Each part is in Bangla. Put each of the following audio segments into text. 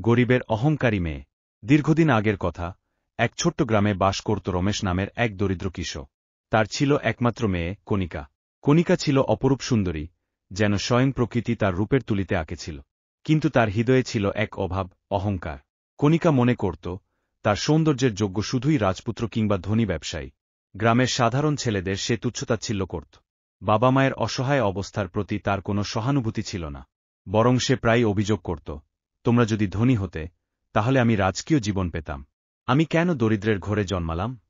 গরিবের অহংকারী মেয়ে। দীর্ঘদিন আগের কথা, এক ছোট্ট গ্রামে বাস করত রমেশ নামের এক দরিদ্র কিশোর। তার ছিল একমাত্র মেয়ে, কণিকা। কণিকা ছিল অপরূপ সুন্দরী, যেন স্বয়ং প্রকৃতি তার রূপের তুলিতে আঁকেছিল। কিন্তু তার হৃদয়ে ছিল এক অভাব, অহংকার। কণিকা মনে করত, তার সৌন্দর্যের যোগ্য শুধুই রাজপুত্র কিংবা ধনী ব্যবসায়ী। গ্রামের সাধারণ ছেলেদের সে তুচ্ছতাচ্ছিল্য করত। বাবা মায়ের অসহায় অবস্থার প্রতি তার কোনো সহানুভূতি ছিল না। বরং সে প্রায়ই অভিযোগ করত, তোমরা যদি ধনী হতে, তাহলে আমি রাজকীয় জীবন পেতাম। আমি কেন দরিদ্রের ঘরে জন্মালাম?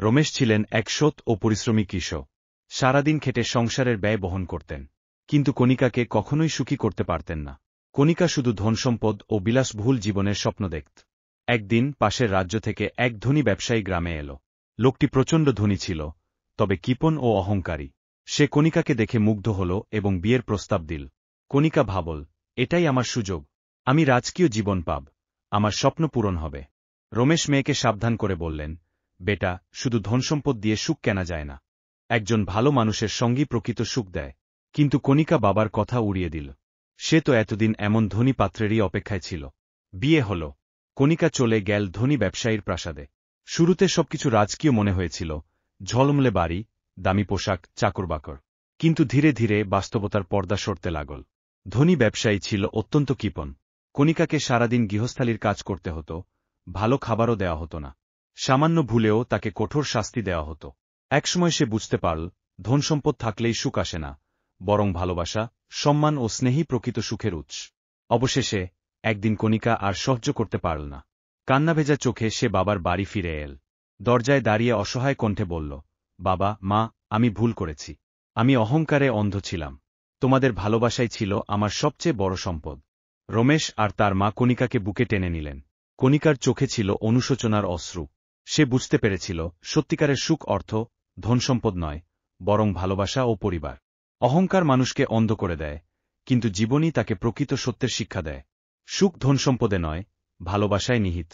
রমেশ ছিলেন এক সৎ ও পরিশ্রমী কৃষক। সারাদিন খেটে সংসারের ব্যয় বহন করতেন। কিন্তু কণিকাকে কখনোই সুখী করতে পারতেন না। কণিকা শুধু ধনসম্পদ ও বিলাসবহুল জীবনের স্বপ্ন দেখত। একদিন পাশের রাজ্য থেকে এক ধনী ব্যবসায়ী গ্রামে এল। লোকটি প্রচণ্ড ধনী ছিল, তবে কৃপণ ও অহংকারী। সে কণিকাকে দেখে মুগ্ধ হল এবং বিয়ের প্রস্তাব দিল। কণিকা ভাবল, এটাই আমার সুযোগ। আমি রাজকীয় জীবন পাব, আমার স্বপ্ন পূরণ হবে। রমেশ মেয়েকে সাবধান করে বললেন, বেটা, শুধু ধনসম্পদ দিয়ে সুখ কেনা যায় না। একজন ভালো মানুষের সঙ্গী প্রকৃত সুখ দেয়। কিন্তু কণিকা বাবার কথা উড়িয়ে দিল। সে তো এতদিন এমন ধনী পাত্রেরই অপেক্ষায় ছিল। বিয়ে হল। কণিকা চলে গেল ধনী ব্যবসায়ীর প্রাসাদে। শুরুতে সবকিছু রাজকীয় মনে হয়েছিল, ঝলমলে বাড়ি, দামি পোশাক, চাকরবাকর। কিন্তু ধীরে ধীরে বাস্তবতার পর্দা সরতে লাগল। ধনী ব্যবসায়ী ছিল অত্যন্ত কৃপণ। কণিকাকে সারাদিন গৃহস্থালির কাজ করতে হতো, ভালো খাবারও দেওয়া হতো না। সামান্য ভুলেও তাকে কঠোর শাস্তি দেওয়া হতো। একসময় সে বুঝতে পারল, ধনসম্পদ থাকলেই সুখ আসে না, বরং ভালোবাসা, সম্মান ও স্নেহই প্রকৃত সুখের উৎস। অবশেষে একদিন কণিকা আর সহ্য করতে পারল না। কান্নাভেজা চোখে সে বাবার বাড়ি ফিরে এল। দরজায় দাঁড়িয়ে অসহায় কণ্ঠে বলল, বাবা, মা, আমি ভুল করেছি। আমি অহংকারে অন্ধ ছিলাম। তোমাদের ভালোবাসাই ছিল আমার সবচেয়ে বড় সম্পদ। রমেশ আর তার মা কণিকাকে বুকে টেনে নিলেন। কণিকার চোখে ছিল অনুশোচনার অশ্রু। সে বুঝতে পেরেছিল, সত্যিকারের সুখ অর্থ, ধনসম্পদ নয়, বরং ভালোবাসা ও পরিবার। অহংকার মানুষকে অন্ধ করে দেয়, কিন্তু জীবনই তাকে প্রকৃত সত্যের শিক্ষা দেয়। সুখ ধনসম্পদে নয়, ভালোবাসায় নিহিত।